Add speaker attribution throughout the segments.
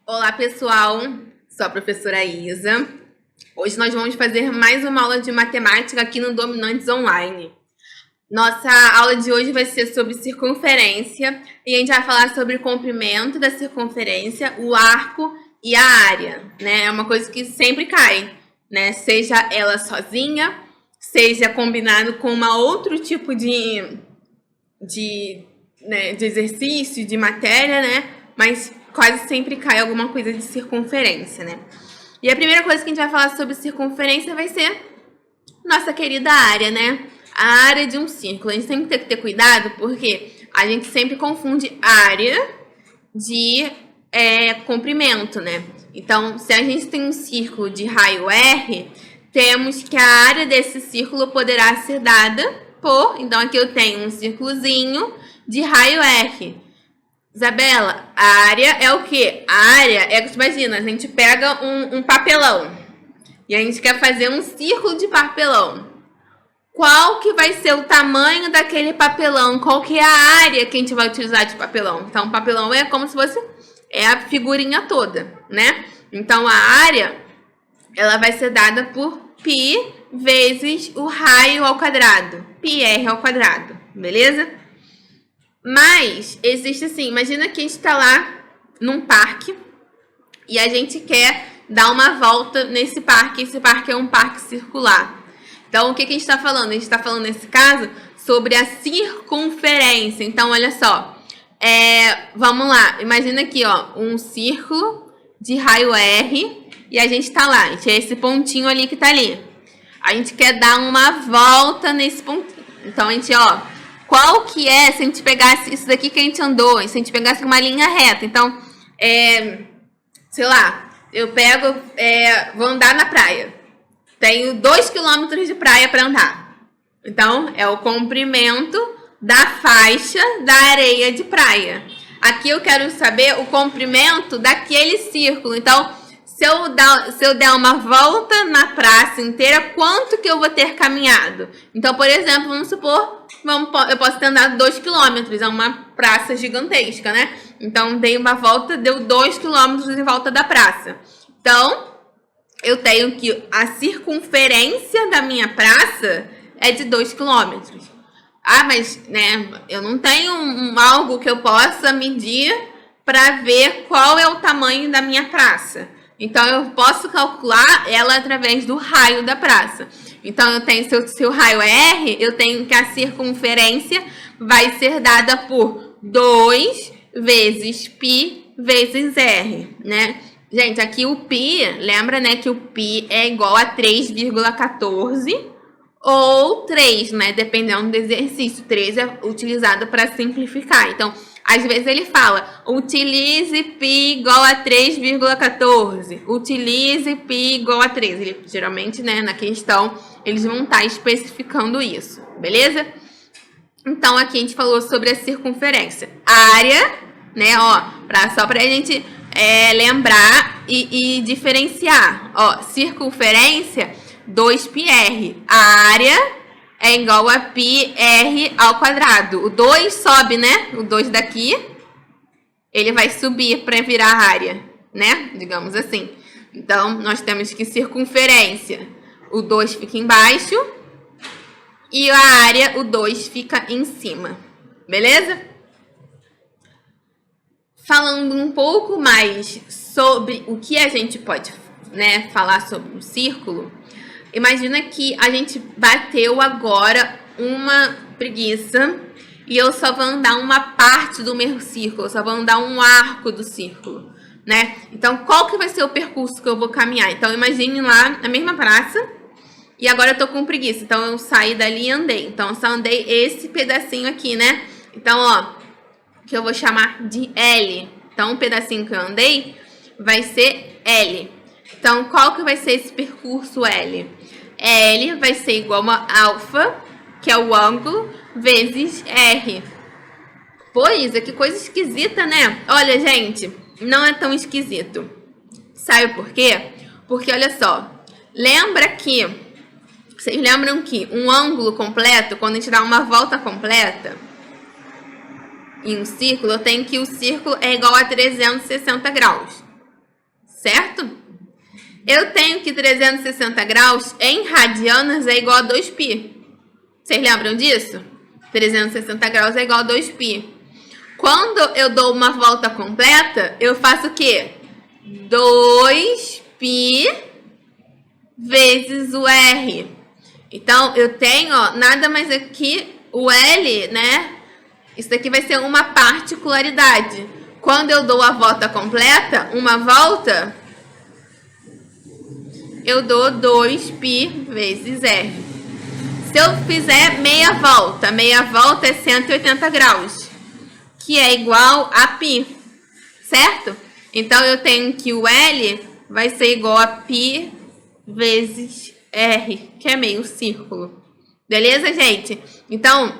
Speaker 1: Olá, pessoal! Sou a professora Isa. Hoje nós vamos fazer mais uma aula de matemática aqui no Dominantes Online. Nossa aula de hoje vai ser sobre circunferência e a gente vai falar sobre o comprimento da circunferência, o arco e a área, né? É uma coisa que sempre cai, né? Seja ela sozinha, seja combinado com uma outro tipo de exercício, de matéria, né? Mas quase sempre cai alguma coisa de circunferência, né? E a primeira coisa que a gente vai falar sobre circunferência vai ser nossa querida área, né? A área de um círculo. A gente sempre tem que ter cuidado porque a gente sempre confunde área de comprimento, né? Então, se a gente tem um círculo de raio R, temos que a área desse círculo poderá ser dada por... Então, aqui eu tenho um círculozinho de raio R. Isabela, a área é o quê? A área é, imagina, a gente pega um papelão e a gente quer fazer um círculo de papelão. Qual que vai ser o tamanho daquele papelão? Qual que é a área que a gente vai utilizar de papelão? Então, o papelão é como se fosse a figurinha toda, né? Então, a área, ela vai ser dada por π vezes o raio ao quadrado. πr ao quadrado, beleza? Mas, existe assim, imagina que a gente está lá num parque e a gente quer dar uma volta nesse parque. Esse parque é um parque circular. Então, o que a gente está falando? A gente está falando, nesse caso, sobre a circunferência. Então, olha só. Vamos lá. Imagina aqui, ó, um círculo de raio R e a gente está lá. A gente é esse pontinho ali que está ali. A gente quer dar uma volta nesse pontinho. Então, a gente, ó... Qual que é, se a gente pegasse isso daqui que a gente andou, se a gente pegasse uma linha reta? Então, sei lá, eu pego, vou andar na praia. Tenho 2 km de praia para andar. Então, é o comprimento da faixa da areia de praia. Aqui eu quero saber o comprimento daquele círculo. Então, se eu der uma volta na praça inteira, quanto que eu vou ter caminhado? Então, por exemplo, vamos supor, eu posso ter andado 2 km, é uma praça gigantesca, né? Então, dei uma volta, deu 2 km em volta da praça. Então, eu tenho que a circunferência da minha praça é de 2 km. Ah, mas, né, eu não tenho algo que eu possa medir para ver qual é o tamanho da minha praça. Então, eu posso calcular ela através do raio da praça. Então, eu tenho, se o raio é R, eu tenho que a circunferência vai ser dada por 2 vezes π vezes R, né? Gente, aqui o π, lembra, né, que o π é igual a 3,14 ou 3, né? Dependendo do exercício. 3 é utilizado para simplificar. Então, às vezes ele fala, utilize π igual a 3,14. Utilize π igual a 3. Ele, geralmente, né, na questão, eles vão estar especificando isso, beleza? Então, aqui a gente falou sobre a circunferência. Área, né, ó, só pra gente lembrar e diferenciar. Ó, circunferência, 2πr. A área é igual a πr ao quadrado. O 2 sobe, né? O 2 daqui, ele vai subir para virar a área, né? Digamos assim. Então, nós temos que circunferência, o 2 fica embaixo e a área, o 2 fica em cima. Beleza? Falando um pouco mais sobre o que a gente pode, né, falar sobre um círculo. Imagina que a gente bateu agora uma preguiça e eu só vou andar uma parte do meu círculo, eu só vou andar um arco do círculo, né? Então, qual que vai ser o percurso que eu vou caminhar? Então, imagine lá na mesma praça e agora eu tô com preguiça. Então, eu saí dali e andei. Então, eu só andei esse pedacinho aqui, né? Então, ó, que eu vou chamar de L. Então, o pedacinho que eu andei vai ser L. Então, qual que vai ser esse percurso L? L vai ser igual a alfa, que é o ângulo, vezes R. Pô, Isa, que coisa esquisita, né? Olha, gente, não é tão esquisito. Sabe por quê? Porque, olha só, vocês lembram que um ângulo completo, quando a gente dá uma volta completa em um círculo, eu tenho que o círculo é igual a 360 graus. certo? Eu tenho que 360 graus em radianos é igual a 2π. Vocês lembram disso? 360 graus é igual a 2π. Quando eu dou uma volta completa, eu faço o quê? 2π vezes o R. Então, eu tenho, ó, nada mais aqui, o L, né? Isso daqui vai ser uma particularidade. Quando eu dou a volta completa, uma volta, eu dou 2π vezes R. Se eu fizer meia volta é 180 graus, que é igual a π, certo? Então, eu tenho que o L vai ser igual a π vezes R, que é meio círculo. Beleza, gente? Então,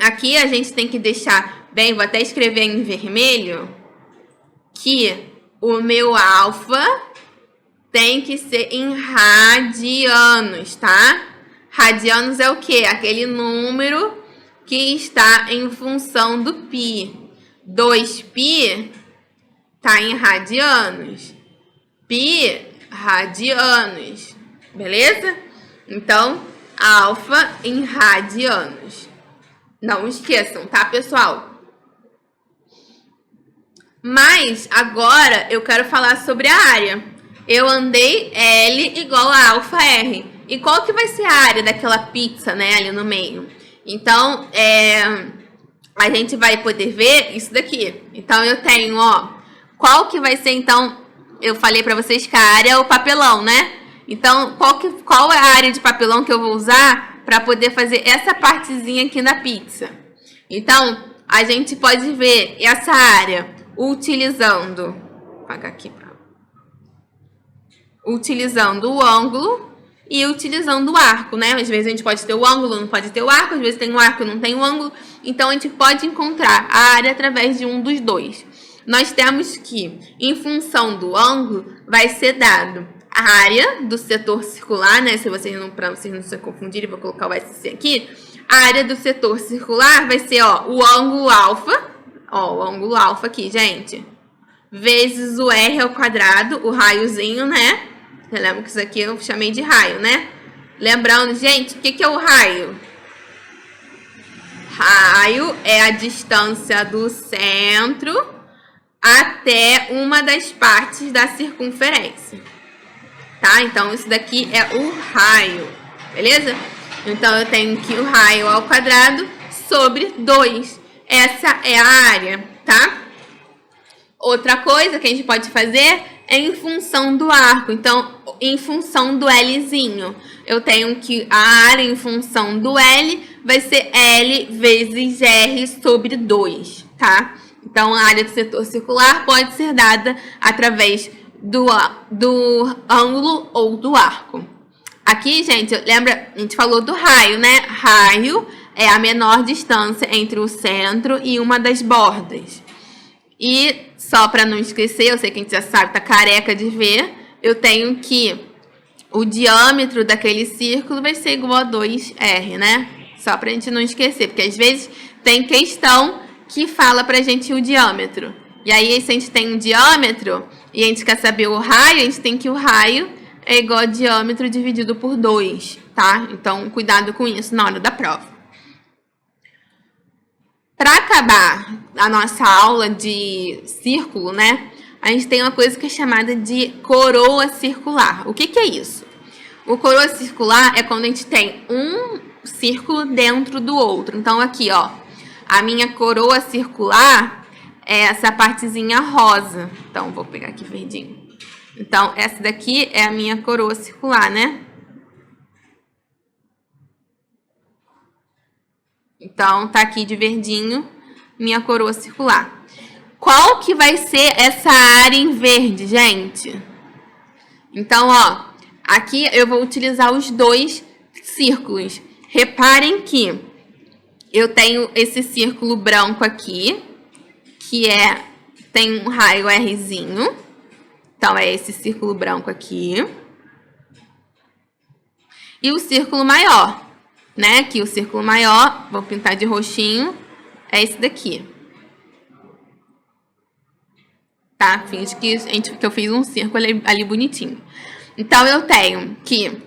Speaker 1: aqui a gente tem que deixar bem, vou até escrever em vermelho, que o meu alfa tem que ser em radianos, tá? Radianos é o quê? Aquele número que está em função do π. 2π tá em radianos. Π, radianos. Beleza? Então, alfa em radianos. Não esqueçam, tá, pessoal? Mas, agora, eu quero falar sobre a área. Eu andei L igual a alfa R. E qual que vai ser a área daquela pizza, né, ali no meio? Então, a gente vai poder ver isso daqui. Então, eu tenho, ó, qual que vai ser, então, eu falei pra vocês que a área é o papelão, né? Então, qual é a área de papelão que eu vou usar para poder fazer essa partezinha aqui na pizza? Então, a gente pode ver essa área utilizando, vou apagar aqui, utilizando o ângulo e utilizando o arco, né? Às vezes a gente pode ter o ângulo, não pode ter o arco, às vezes tem o arco e não tem o ângulo. Então, a gente pode encontrar a área através de um dos dois. Nós temos que, em função do ângulo, vai ser dado a área do setor circular, né? Se vocês não, para vocês não se confundirem, vou colocar o SC aqui. A área do setor circular vai ser, ó, o ângulo alfa, ó, o ângulo alfa aqui, gente, vezes o R ao quadrado, o raiozinho, né? Você lembra que isso aqui eu chamei de raio, né? Lembrando, gente, o que é o raio? Raio é a distância do centro até uma das partes da circunferência. Tá? Então, isso daqui é o raio, beleza? Então, eu tenho que o raio ao quadrado sobre 2. Essa é a área, tá? Outra coisa que a gente pode fazer é em função do arco. Então, em função do Lzinho, eu tenho que a área em função do L vai ser L vezes R sobre 2, tá? Então, a área do setor circular pode ser dada através do ângulo ou do arco. Aqui, gente, lembra, a gente falou do raio, né? Raio é a menor distância entre o centro e uma das bordas. E, só para não esquecer, eu sei que a gente já sabe, tá careca de ver, eu tenho que o diâmetro daquele círculo vai ser igual a 2R, né? Só pra gente não esquecer, porque às vezes tem questão que fala pra gente o diâmetro. E aí, se a gente tem um diâmetro e a gente quer saber o raio, a gente tem que o raio é igual a diâmetro dividido por 2, tá? Então, cuidado com isso na hora da prova. Para acabar a nossa aula de círculo, né? A gente tem uma coisa que é chamada de coroa circular. O que é isso? O coroa circular é quando a gente tem um círculo dentro do outro. Então, aqui, ó, a minha coroa circular é essa partezinha rosa. Então, vou pegar aqui verdinho. Então, essa daqui é a minha coroa circular, né? Então, tá aqui de verdinho, minha coroa circular. Qual que vai ser essa área em verde, gente? Então, ó, aqui eu vou utilizar os dois círculos. Reparem que eu tenho esse círculo branco aqui, que tem um raio Rzinho. Então, é esse círculo branco aqui. E o círculo maior, né? Que o círculo maior, vou pintar de roxinho, é esse daqui. tá? Finge que, que eu fiz um círculo ali bonitinho. Então, eu tenho que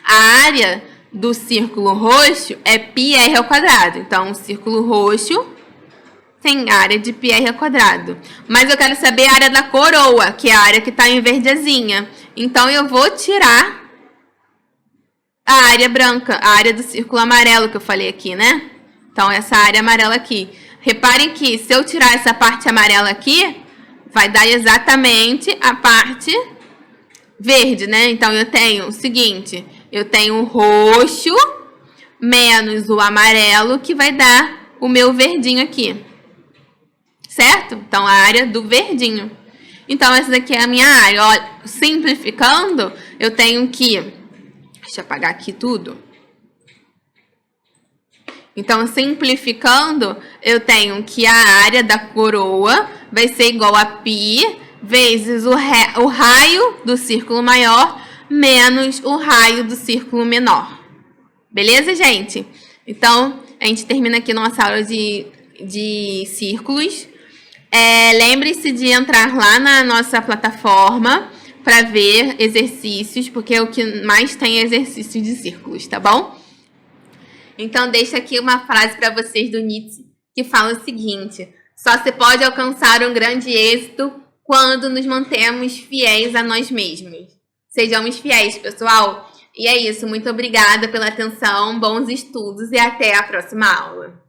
Speaker 1: a área do círculo roxo é πr ao quadrado. Então, o círculo roxo tem área de πr ao quadrado. Mas eu quero saber a área da coroa, que é a área que está em verdezinha. Então, eu vou tirar a área branca, a área do círculo amarelo que eu falei aqui, né? Então, essa área amarela aqui. Reparem que se eu tirar essa parte amarela aqui, vai dar exatamente a parte verde, né? Então, eu tenho o seguinte, eu tenho o roxo menos o amarelo, que vai dar o meu verdinho aqui. Certo? Então, a área do verdinho. Então, essa daqui é a minha área. Olha, simplificando, eu tenho que... Deixa eu apagar aqui tudo. Então, simplificando, eu tenho que a área da coroa vai ser igual a π vezes o raio do círculo maior menos o raio do círculo menor. Beleza, gente? Então, a gente termina aqui nossa aula de círculos. Lembre-se de entrar lá na nossa plataforma para ver exercícios, porque o que mais tem é exercícios de círculos, tá bom? Então, deixa aqui uma frase para vocês do Nietzsche, que fala o seguinte: só se pode alcançar um grande êxito quando nos mantemos fiéis a nós mesmos. Sejamos fiéis, pessoal. E é isso. Muito obrigada pela atenção, bons estudos e até a próxima aula.